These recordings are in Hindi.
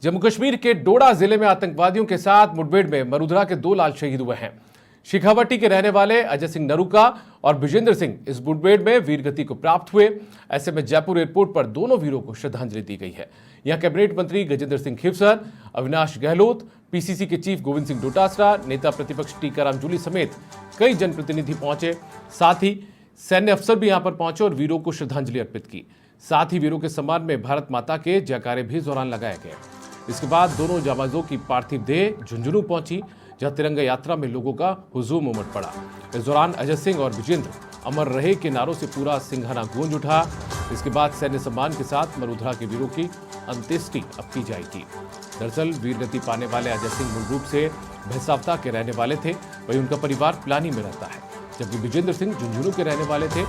जम्मू कश्मीर के डोडा जिले में आतंकवादियों के साथ मुठभेड़ में मरुधरा के 2 लाल शहीद हुए हैं। शेखावाटी के रहने वाले अजय सिंह नरूका और विजेंद्र सिंह इस मुठभेड़ में वीरगति को प्राप्त हुए। ऐसे में जयपुर एयरपोर्ट पर दोनों वीरों को श्रद्धांजलि दी गई है। यहां कैबिनेट मंत्री गजेंद्र सिंह खिवसर, अविनाश गहलोत, पीसीसी के चीफ गोविंद सिंह डोटासरा, नेता प्रतिपक्ष टीकाराम जूली समेत कई जनप्रतिनिधि पहुंचे। साथ ही सैन्य अफसर भी यहां पर पहुंचे और वीरों को श्रद्धांजलि अर्पित की। साथ ही वीरों के सम्मान में भारत माता के जयकारे भी इस दौरान लगाए गए। इसके बाद दोनों जाबाजों की पार्थिव देह झुंझुनू पहुंची, जहां तिरंगा यात्रा में लोगों का हुजूम उमड़ पड़ा। इस दौरान अजय सिंह और विजेंद्र अमर रहे के नारों से पूरा सिंघाना गूंज उठा। इसके बाद सैन्य सम्मान के साथ मरुधरा के वीरों की अंत्येष्टि अब की जाएगी। दरअसल वीरगति पाने वाले अजय सिंह मूल रूप से भैसावता के रहने वाले थे, वहीं उनका परिवार पिलानी में रहता है, जबकि विजेंद्र सिंह झुंझुनू के रहने वाले थे।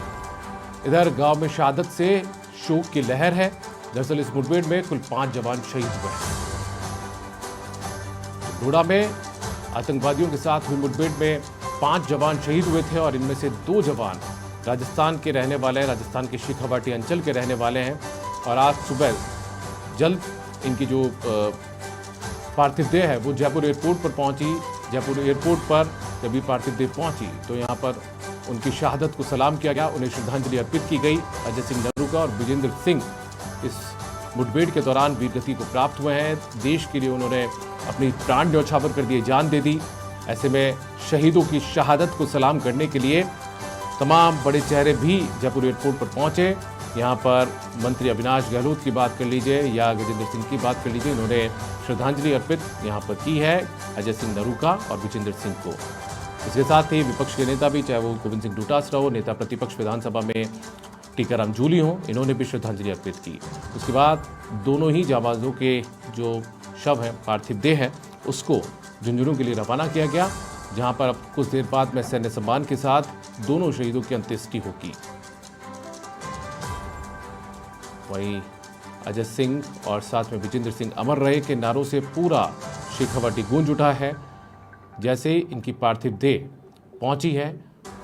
इधर गांव में शहादत से शोक की लहर है। दरअसल इस मुठभेड़ में कुल 5 जवान शहीद हुए हैं। डोडा में आतंकवादियों के साथ हुई मुठभेड़ में 5 जवान शहीद हुए थे और इनमें से 2 जवान राजस्थान के रहने वाले हैं, राजस्थान के शेखावाटी अंचल के रहने वाले हैं। और आज सुबह जल्द इनकी जो पार्थिव देह है वो जयपुर एयरपोर्ट पर पहुंची। जयपुर एयरपोर्ट पर जब ये पार्थिव देह पहुंची तो यहाँ पर उनकी शहादत को सलाम किया गया, उन्हें श्रद्धांजलि अर्पित की गई। अजय सिंह नरूका और विजेंद्र सिंह इस मुठभेड़ के दौरान वीरगति को प्राप्त हुए हैं। देश के लिए उन्होंने अपनी प्राण न्यौछावर कर दिए, जान दे दी। ऐसे में शहीदों की शहादत को सलाम करने के लिए तमाम बड़े चेहरे भी जयपुर एयरपोर्ट पर पहुंचे। यहाँ पर मंत्री अविनाश गहलोत की बात कर लीजिए या गजेंद्र सिंह की बात कर लीजिए, इन्होंने श्रद्धांजलि अर्पित यहाँ पर की है अजय सिंह नरूका और विजेंद्र सिंह को। इसके साथ ही विपक्ष के नेता भी, चाहे वो गोविंद सिंह डोटासरा हो, नेता प्रतिपक्ष विधानसभा में टीकाराम जूली हो, इन्होंने भी श्रद्धांजलि अर्पित की। उसके बाद दोनों ही जाबाजों के जो शव है, पार्थिव देह है, उसको झुंझुनू के लिए रवाना किया गया, जहां पर अब कुछ देर बाद में सैन्य सम्मान के साथ दोनों शहीदों की अंत्येष्टि होगी। वहीं अजय सिंह और साथ में विजेंद्र सिंह अमर रहे के नारों से पूरा शेखावाटी गूंज उठा है। जैसे ही इनकी पार्थिव देह पहुंची है,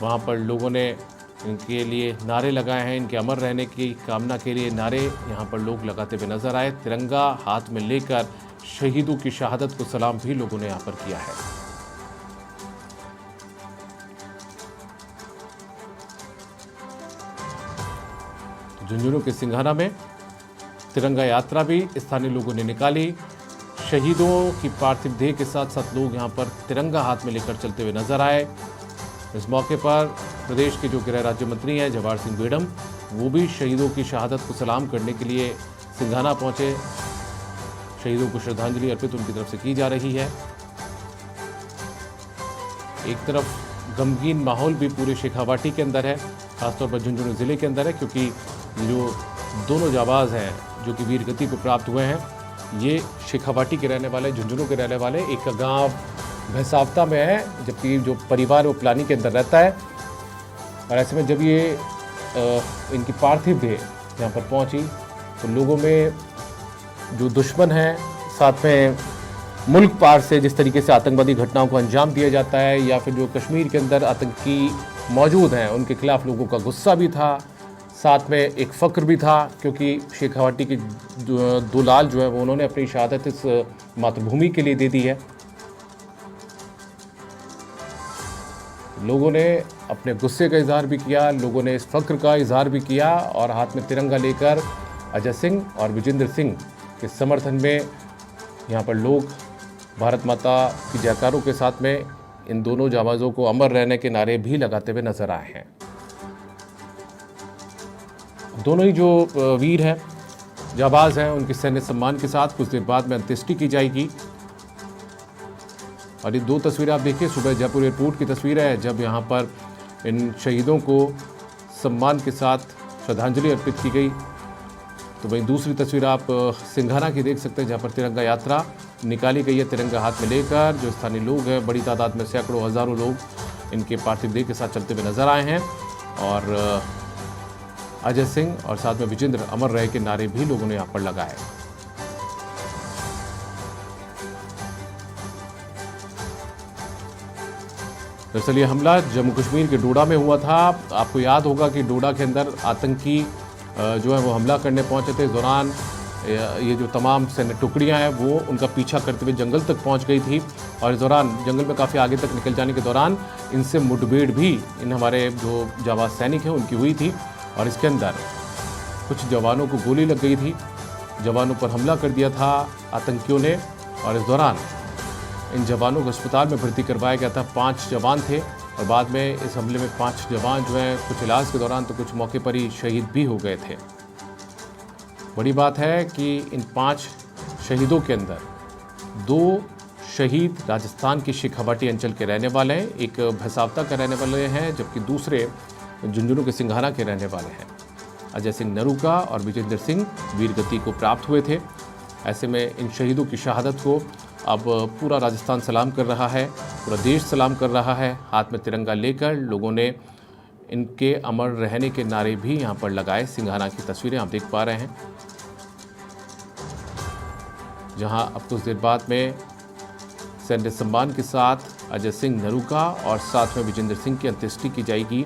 वहां पर लोगों ने इनके लिए नारे लगाए हैं। इनके अमर रहने की कामना के लिए नारे यहां पर लोग लगाते हुए नजर आए। तिरंगा हाथ में लेकर शहीदों की शहादत को सलाम भी लोगों ने यहां पर किया है। झुंझुनू के सिंघाना में तिरंगा यात्रा भी स्थानीय लोगों ने निकाली। शहीदों की पार्थिव देह के साथ साथ लोग यहां पर तिरंगा हाथ में लेकर चलते हुए नजर आए। इस मौके पर प्रदेश के जो गृह राज्य मंत्री हैं जवाहर सिंह बेडम, वो भी शहीदों की शहादत को सलाम करने के लिए सिंघाना पहुंचे। शहीदों को श्रद्धांजलि अर्पित उनकी तरफ से की जा रही है। एक तरफ गमगीन माहौल भी पूरे शेखावाटी के अंदर है, खासतौर पर झुंझुनू जिले के अंदर है, क्योंकि जो दोनों जाबाज हैं जो कि वीरगति को प्राप्त हुए हैं, ये शेखावाटी के रहने वाले, झुंझुनू के रहने वाले, एक गांव भैसावता में है, जबकि जो परिवार वो पिलानी के अंदर रहता है। और ऐसे में जब ये इनकी पार्थिव देह यहाँ पर पहुँची तो लोगों में जो दुश्मन है, साथ में मुल्क पार से जिस तरीके से आतंकवादी घटनाओं को अंजाम दिया जाता है या फिर जो कश्मीर के अंदर आतंकी मौजूद हैं, उनके खिलाफ लोगों का गुस्सा भी था, साथ में एक फ़ख्र भी था, क्योंकि शेखावाटी के 2 लाल जो है वो उन्होंने अपनी शहादत इस मातृभूमि के लिए दे दी है। लोगों ने अपने गुस्से का इजहार भी किया, लोगों ने इस फ़ख्र का इजहार भी किया और हाथ में तिरंगा लेकर अजय सिंह और विजेंद्र सिंह के समर्थन में यहाँ पर लोग भारत माता की जयकारों के साथ में इन दोनों जाबाजों को अमर रहने के नारे भी लगाते हुए नजर आए हैं। दोनों ही जो वीर हैं, जाबाज हैं, उनके सैन्य सम्मान के साथ कुछ देर बाद में अंत्येष्टि की जाएगी। और ये 2 तस्वीरें आप देखिए, सुबह जयपुर एयरपोर्ट की तस्वीर है जब यहाँ पर इन शहीदों को सम्मान के साथ श्रद्धांजलि अर्पित की गई। तो वहीं दूसरी तस्वीर आप सिंघाना की देख सकते हैं, जहाँ पर तिरंगा यात्रा निकाली गई है, तिरंगा हाथ में लेकर। जो स्थानीय लोग हैं, बड़ी तादाद में सैकड़ों हज़ारों लोग इनके पार्थिव देह के साथ चलते हुए नजर आए हैं। और अजय सिंह और साथ में विजेंद्र अमर रहे के नारे भी लोगों ने यहाँ पर लगाए। दरअसल ये हमला जम्मू कश्मीर के डोडा में हुआ था। आपको याद होगा कि डोडा के अंदर आतंकी जो है वो हमला करने पहुंचे थे। इस दौरान ये जो तमाम सैन्य टुकड़ियां हैं वो उनका पीछा करते हुए जंगल तक पहुंच गई थी और इस दौरान जंगल में काफ़ी आगे तक निकल जाने के दौरान इनसे मुठभेड़ भी इन हमारे जो जाबाज सैनिक हैं उनकी हुई थी और इसके अंदर कुछ जवानों को गोली लग गई थी। जवानों पर हमला कर दिया था आतंकियों ने और इस दौरान इन जवानों को अस्पताल में भर्ती करवाया गया था। 5 जवान थे और बाद में इस हमले में 5 जवान जो हैं कुछ इलाज के दौरान तो कुछ मौके पर ही शहीद भी हो गए थे। बड़ी बात है कि इन 5 शहीदों के अंदर 2 शहीद राजस्थान के शेखावाटी अंचल के रहने वाले हैं, एक भैसावता का रहने वाले हैं जबकि दूसरे झुंझुनू के सिंघाना के रहने वाले हैं। अजय सिंह नरूका और विजेंद्र सिंह वीरगति को प्राप्त हुए थे। ऐसे में इन शहीदों की शहादत को अब पूरा राजस्थान सलाम कर रहा है, पूरा देश सलाम कर रहा है। हाथ में तिरंगा लेकर लोगों ने इनके अमर रहने के नारे भी यहाँ पर लगाए। सिंघाना की तस्वीरें आप देख पा रहे हैं जहाँ अब कुछ देर बाद में सैन्य सम्मान के साथ अजय सिंह नरूका और साथ में विजेंद्र सिंह की अंत्येष्टि की जाएगी।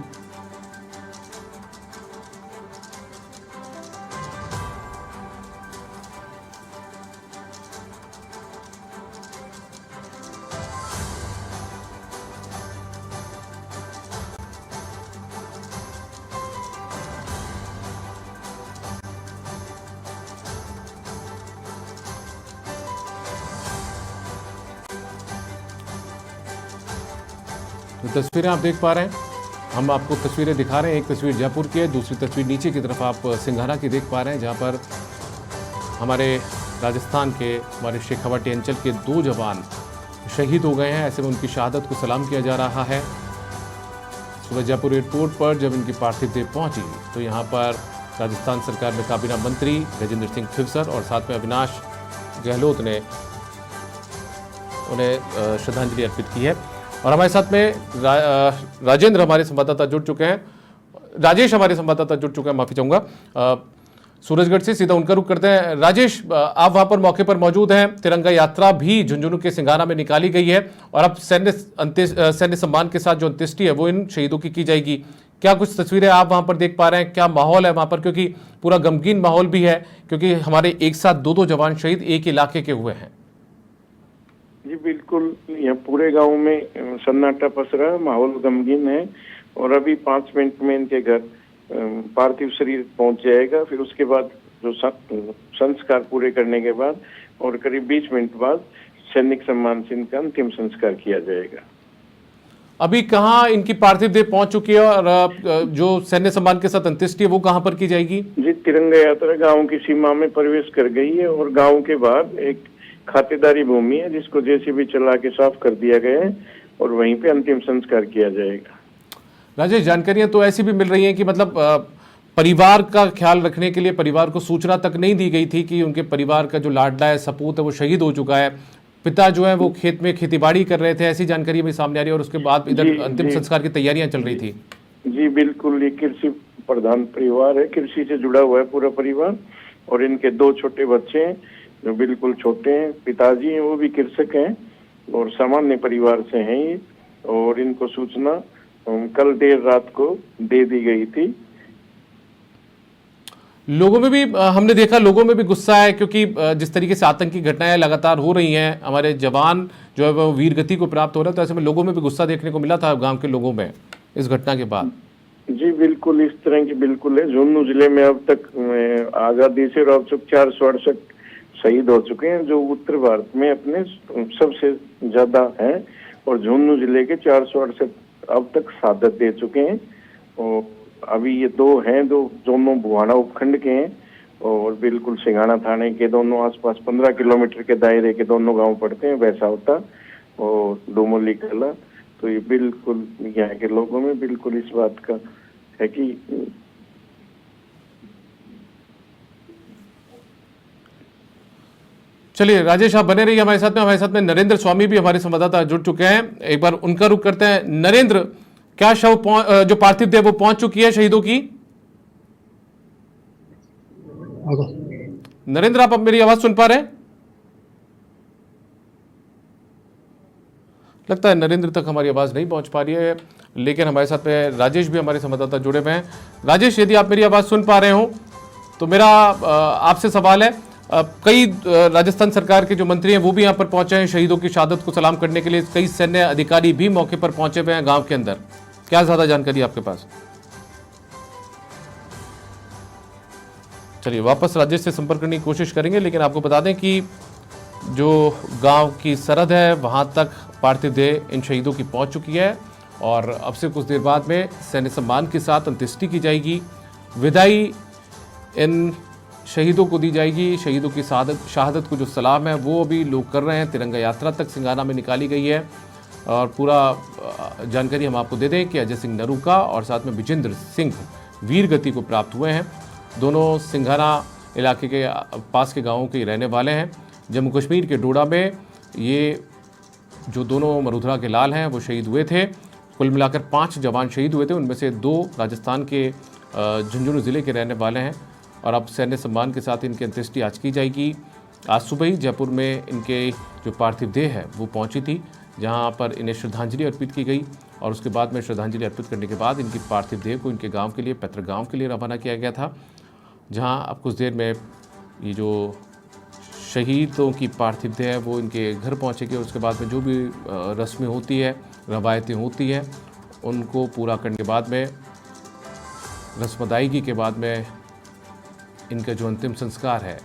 तो तस्वीरें आप देख पा रहे हैं, हम आपको तस्वीरें दिखा रहे हैं। एक तस्वीर जयपुर की है, दूसरी तस्वीर नीचे की तरफ आप सिंघाना की देख पा रहे हैं जहां पर हमारे राजस्थान के हमारे शेखावाटी अंचल के 2 जवान शहीद हो गए हैं। ऐसे में उनकी शहादत को सलाम किया जा रहा है। सुबह जयपुर एयरपोर्ट पर जब इनकी पार्थिव देह पहुंची तो यहाँ पर राजस्थान सरकार में काबीना मंत्री गजेंद्र सिंह खिवसर और साथ में अविनाश गहलोत ने उन्हें श्रद्धांजलि अर्पित की है। और हमारे साथ में राजेंद्र हमारे संवाददाता जुड़ चुके हैं, राजेश हमारे संवाददाता जुड़ चुके हैं, माफी चाहूंगा। सूरजगढ़ से सीधा उनका रुख करते हैं। राजेश, आप वहां पर मौके पर मौजूद हैं। तिरंगा यात्रा भी झुंझुनू के सिंघाना में निकाली गई है और अब सैन्य सम्मान के साथ जो अंत्येष्टि है वो इन शहीदों की जाएगी। क्या कुछ तस्वीरें आप वहां पर देख पा रहे हैं, क्या माहौल है वहां पर, क्योंकि पूरा गमगीन माहौल भी है क्योंकि हमारे एक साथ 2 जवान शहीद एक इलाके के हुए हैं। जी बिल्कुल, यहाँ पूरे गांव में सन्नाटा पसरा, माहौल गमगीन है और अभी 5 मिनट में इनके घर पार्थिव शरीर पहुंच जाएगा। फिर उसके बाद जो संस्कार पूरे करने के बाद और करीब 20 मिनट बाद सैनिक सम्मान से इनका अंतिम संस्कार किया जाएगा। अभी कहाँ इनकी पार्थिव देह पहुंच चुकी है और जो सैन्य सम्मान के साथ अंत्येष्टि है वो कहाँ पर की जाएगी? जी, तिरंगा यात्रा गाँव की सीमा में प्रवेश कर गई है और गाँव के बाहर एक खातेदारी भूमि है जिसको जेसीबी चला के साफ कर दिया गया है और वहीं पे अंतिम संस्कार किया जाएगा। राजेश, जानकारियां तो ऐसी भी मिल रही हैं कि मतलब परिवार का ख्याल रखने के लिए परिवार को सूचना तक नहीं दी गई थी कि उनके परिवार का जो लाडला है, सपूत है, वो शहीद हो चुका है। पिता जो है वो खेत में खेतीबाड़ी कर रहे थे, ऐसी जानकारी भी सामने आ रही है और उसके बाद इधर अंतिम संस्कार की तैयारियां चल रही थी। जी बिल्कुल, ये कृषि प्रधान परिवार है, कृषि से जुड़ा हुआ है पूरा परिवार और इनके 2 छोटे बच्चे हैं जो बिल्कुल छोटे हैं। पिताजी हैं वो भी कृषक हैं और सामान्य परिवार से हैं ये, और इनको सूचना कल देर रात को दे दी गई थी। लोगों में भी हमने देखा, लोगों में भी गुस्सा है क्योंकि जिस तरीके से आतंकी घटनाएं लगातार हो रही हैं, हमारे जवान जो है वो वीरगति को प्राप्त हो रहा है, तो ऐसे में लोगों में भी गुस्सा देखने को मिला था गांव के लोगों में इस घटना के बाद। जी बिल्कुल, इस तरह की बिल्कुल है। झुंझुनू जिले में अब तक आजादी से अब तक 468 शहीद हो चुके हैं जो उत्तर भारत में अपने सबसे ज्यादा हैं और झुंझुनू जिले के 468 अब तक शहादत दे चुके हैं। और अभी ये 2 हैं दोनों बुहाना उपखंड के हैं और बिल्कुल सिंघाना थाने के दोनों आसपास 15 किलोमीटर के दायरे के दोनों गांव पड़ते हैं, भैसावता और डोमोली कला। तो ये बिल्कुल यहाँ के लोगों में बिल्कुल इस बात का है कि चलिए राजेश, आप बने रहिए हमारे साथ में नरेंद्र स्वामी भी हमारे संवाददाता जुड़ चुके हैं। एक बार उनका रुख करते हैं। नरेंद्र, क्या जो पार्थिव देह वो पहुंच चुकी है शहीदों की? नरेंद्र, आप अब मेरी आवाज सुन पा रहे हैं? लगता है नरेंद्र तक हमारी आवाज नहीं पहुंच पा रही है, लेकिन हमारे साथ में राजेश भी हमारे संवाददाता जुड़े हुए हैं। राजेश, यदि आप मेरी आवाज सुन पा रहे हो तो मेरा आपसे सवाल है, कई राजस्थान सरकार के जो मंत्री हैं वो भी यहाँ पर पहुंचे हैं शहीदों की शहादत को सलाम करने के लिए। कई सैन्य अधिकारी भी मौके पर पहुंचे हुए हैं गांव के अंदर। क्या ज्यादा जानकारी आपके पास? चलिए वापस राजेश से संपर्क करने की कोशिश करेंगे, लेकिन आपको बता दें कि जो गांव की सरहद है वहां तक पार्थिव देह इन शहीदों की पहुंच चुकी है और अब से कुछ देर बाद में सैन्य सम्मान के साथ अंत्येष्टि की जाएगी। विदाई इन शहीदों को दी जाएगी। शहीदों की शहादत को जो सलाम है वो अभी लोग कर रहे हैं। तिरंगा यात्रा तक सिंघाना में निकाली गई है और पूरा जानकारी हम आपको दे दें कि अजय सिंह नरूका और साथ में विजेंद्र सिंह वीर गति को प्राप्त हुए हैं। दोनों सिंघाना इलाके के पास के गांवों के रहने वाले हैं। जम्मू कश्मीर के डोडा में ये जो दोनों मरुधरा के लाल हैं वो शहीद हुए थे। कुल मिलाकर 5 जवान शहीद हुए थे, उनमें से 2 राजस्थान के झुंझुनू ज़िले के रहने वाले हैं और अब सैन्य सम्मान के साथ इनकी अंत्येष्टि आज की जाएगी। आज सुबह ही जयपुर में इनके जो पार्थिव देह है वो पहुंची थी, जहां पर इन्हें श्रद्धांजलि अर्पित की गई और उसके बाद में श्रद्धांजलि अर्पित करने के बाद इनकी पार्थिव देह को इनके गांव के लिए, पैतृक गांव के लिए रवाना किया गया था, जहां अब कुछ देर में ये जो शहीदों की पार्थिव देह है वो इनके घर पहुँचेगी और उसके बाद में जो भी रस्में होती है, रवायतें होती हैं, उनको पूरा करने के बाद में रस्म अदायगी के बाद में इनका जो अंतिम संस्कार है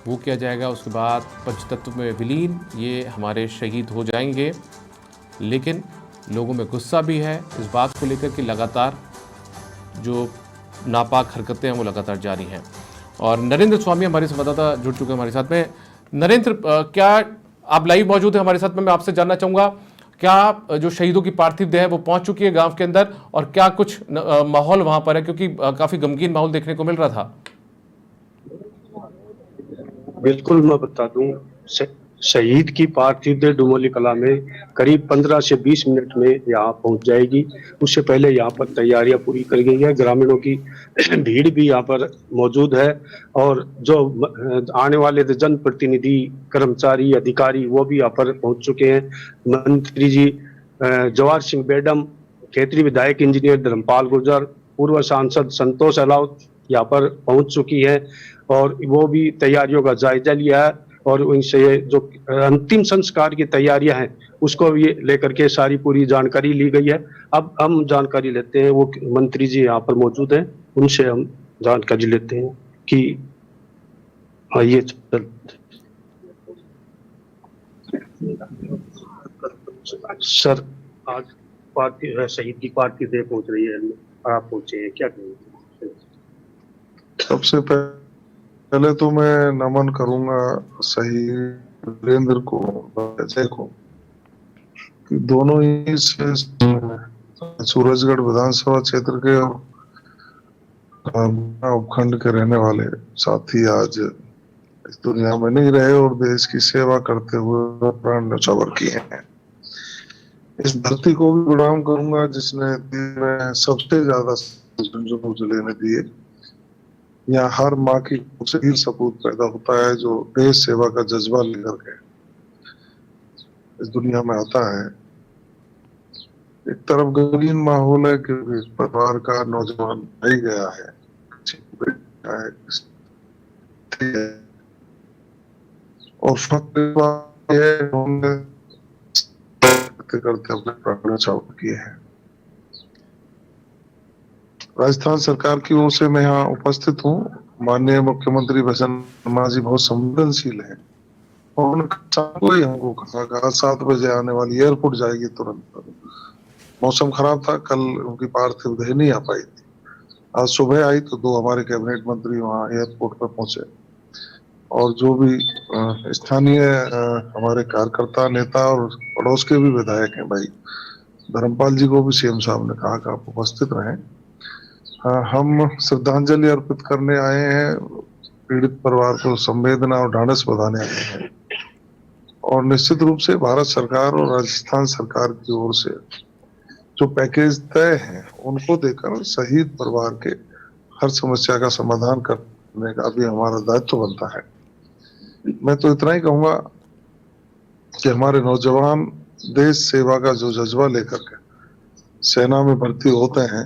वो किया जाएगा। उसके बाद पंचतत्व में विलीन ये हमारे शहीद हो जाएंगे। लेकिन लोगों में गुस्सा भी है इस बात को लेकर कि लगातार जो नापाक हरकतें हैं वो लगातार जारी हैं। और नरेंद्र स्वामी हमारे संवाददाता जुड़ चुके हैं हमारे साथ में। नरेंद्र, क्या आप लाइव मौजूद हैं हमारे साथ में? मैं आपसे जानना चाहूँगा, क्या जो शहीदों की पार्थिव देह है वो पहुंच चुकी है गांव के अंदर और क्या कुछ माहौल वहां पर है, क्योंकि काफी गमगीन माहौल देखने को मिल रहा था? बिल्कुल, मैं बता दूं, शहीद की पार्थिव देह डुमोली कला में करीब 15 से 20 मिनट में यहाँ पहुंच जाएगी। उससे पहले यहाँ पर तैयारियां पूरी कर गई है। ग्रामीणों की भीड़ भी यहाँ पर मौजूद है और जो आने वाले जनप्रतिनिधि, कर्मचारी, अधिकारी वो भी यहाँ पर पहुंच चुके हैं। मंत्री जी जवाहर सिंह बेडम, खेतरी विधायक इंजीनियर धर्मपाल गुर्जर, पूर्व सांसद संतोष अलाउत यहाँ पर पहुंच चुकी है और वो भी तैयारियों का जायजा लिया है और उनसे जो अंतिम संस्कार की तैयारियां हैं उसको भी लेकर के सारी पूरी जानकारी ली गई है। अब हम जानकारी लेते हैं, वो मंत्री जी यहाँ पर मौजूद हैं, उनसे हम जानकारी लेते हैं कि आइए सर, आज पार्थिव शहीद की पार्थिव देह पहुंच रही है, आप पहुंचे हैं, क्या कहेंगे? सबसे पहले तो मैं नमन करूंगा शहीद वीरेंद्र को, अजय को, कि दोनों ही सूरजगढ़ विधानसभा क्षेत्र के उपखंड के रहने वाले साथी आज इस दुनिया में नहीं रहे और देश की सेवा करते हुए प्राण न्यौछावर किए हैं। इस धरती को भी प्रणाम करूंगा जिसने में सबसे ज्यादा झुंझुनू जिले में दिए। यहाँ हर माँ की से ही सपूत पैदा होता है जो देश सेवा का जज्बा लेकर के इस दुनिया में आता है। एक तरफ गमगीन माहौल है क्योंकि इस परिवार का नौजवान नहीं गया है, और करते अपने प्राण न्यौछावर किए हैं। राजस्थान सरकार की ओर से मैं यहाँ उपस्थित हूँ। माननीय मुख्यमंत्री भजन शर्मा जी बहुत संवेदनशील हैं और उन्होंने हमको कहा 7 बजे आने वाली एयरपोर्ट जाएगी तुरंत। मौसम खराब था, कल उनकी पार्थिव देह नहीं आ पाई थी। आज सुबह आई तो 2 हमारे कैबिनेट मंत्री वहाँ एयरपोर्ट पर पहुंचे और जो भी स्थानीय हमारे कार्यकर्ता, नेता और पड़ोस के भी विधायक हैं भाई धर्मपाल जी को भी सीएम साहब ने कहा कि आप उपस्थित रहें। हम श्रद्धांजलि अर्पित करने आए हैं, पीड़ित परिवार को संवेदना और ढांढस बधाने आए हैं और निश्चित रूप से भारत सरकार और राजस्थान सरकार की ओर से जो पैकेज तय है उनको देकर शहीद परिवार के हर समस्या का समाधान करने का भी हमारा दायित्व बनता है। मैं तो इतना ही कहूंगा कि हमारे नौजवान देश सेवा का जो जज्बा लेकर के सेना में भर्ती होते हैं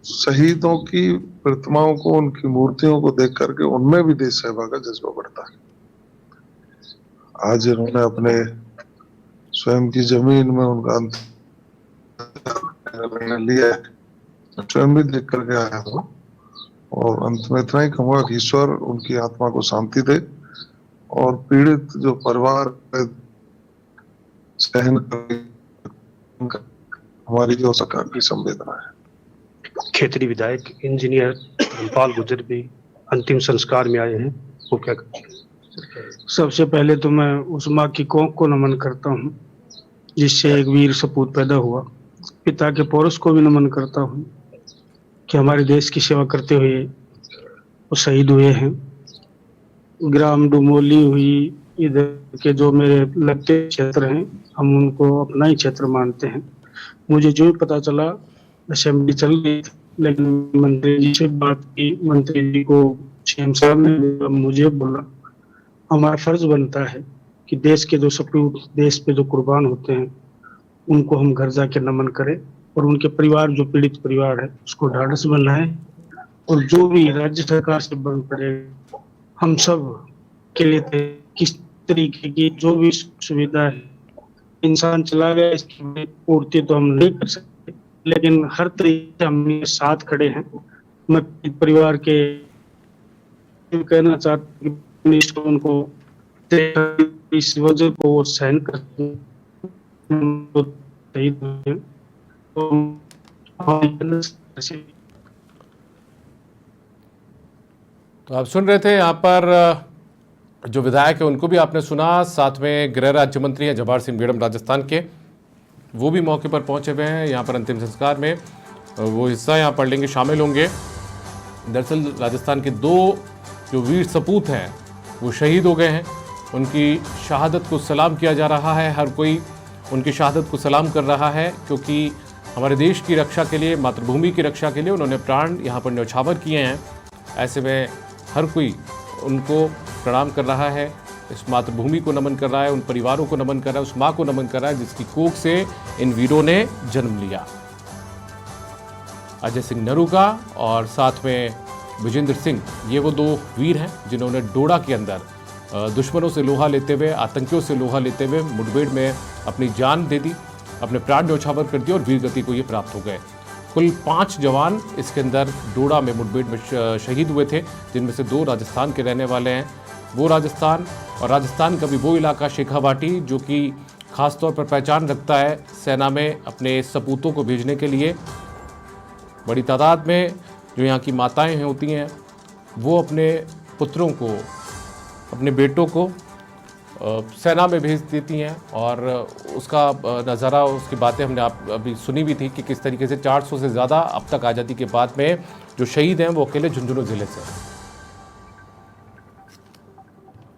शहीदों की प्रतिमाओं को, उनकी मूर्तियों को देख करके उनमें भी देश सेवा का जज्बा बढ़ता है। आज इन्होंने अपने स्वयं की जमीन में उनका निर्णय लिया है, स्वयं भी देख करके आया हूँ। और अंत में इतना ही कहूंगा कि ईश्वर उनकी आत्मा को शांति दे और पीड़ित जो परिवार सहन कर, हमारी जो सरकार की संवेदना है। क्षेत्रीय विधायक इंजीनियर धर्मपाल गुर्जर भी अंतिम संस्कार में आए हैं, वो क्या कहेंगे? सबसे पहले तो मैं उस माँ की कोख को नमन करता हूँ जिससे एक वीर सपूत पैदा हुआ। पिता के पौरुष को भी नमन करता हूँ कि हमारे देश की सेवा करते हुए वो शहीद हुए हैं। ग्राम डुमोली हुई, इधर के जो मेरे लगते क्षेत्र हैं, हम उनको अपना ही क्षेत्र मानते हैं। मुझे जो पता चला, असेंबली चल रही थी, लेकिन मंत्री जी से बात की, मंत्री जी को सीएम साहब ने मुझे बोला हमारा फर्ज बनता है कि देश के जो सपूत, देश पे जो कुर्बान होते हैं, उनको हम घर जाके नमन करें और उनके परिवार, जो पीड़ित परिवार है, उसको ढाढ़स बनाए और जो भी राज्य सरकार से बन पड़े, हम सब के लिए किस तरीके की जो भी सुविधा है, इंसान चला गया, इसकी पूर्ति तो हम नहीं कर सकते, लेकिन हर तरीके से हम साथ खड़े हैं। मैं परिवार के कहना चाहता हूँ कि उनको इस वजह को सहन करते तो आप सुन रहे थे यहाँ पर जो विधायक है उनको भी आपने सुना, साथ में गृह राज्य मंत्री हैं जवाहर सिंह बेड़म राजस्थान के, वो भी मौके पर पहुंचे हुए हैं। यहाँ पर अंतिम संस्कार में वो हिस्सा यहाँ पर लेंगे, शामिल होंगे। दरअसल राजस्थान के 2 जो वीर सपूत हैं वो शहीद हो गए हैं, उनकी शहादत को सलाम किया जा रहा है। हर कोई उनकी शहादत को सलाम कर रहा है क्योंकि हमारे देश की रक्षा के लिए, मातृभूमि की रक्षा के लिए उन्होंने प्राण यहाँ पर न्यौछावर किए हैं। ऐसे में हर कोई उनको प्रणाम कर रहा है, इस मातृभूमि को नमन कर रहा है, उन परिवारों को नमन कर रहा है, उस माँ को नमन कर रहा है जिसकी कोख से इन वीरों ने जन्म लिया। अजय सिंह नरूका और साथ में विजेंद्र सिंह, ये वो 2 वीर हैं जिन्होंने डोडा के अंदर दुश्मनों से लोहा लेते हुए, आतंकियों से लोहा लेते हुए मुठभेड़ में अपनी जान दे दी, अपने प्राण न्यौछावर कर दिए और वीर गति को ये प्राप्त हो गए। कुल 5 जवान इसके अंदर डोडा में मुठभेड़ में शहीद हुए थे, जिनमें से 2 राजस्थान के रहने वाले हैं। वो राजस्थान और राजस्थान का भी वो इलाका शेखावाटी जो कि ख़ासतौर पर पहचान रखता है सेना में अपने सपूतों को भेजने के लिए। बड़ी तादाद में जो यहाँ की माताएं होती हैं वो अपने पुत्रों को, अपने बेटों को सेना में भेज देती हैं और उसका नज़ारा, उसकी बातें हमने आप अभी सुनी भी थी कि किस तरीके से 400 से ज़्यादा अब तक आज़ादी के बाद में जो शहीद हैं वो अकेले झुंझुनू ज़िले से हैं।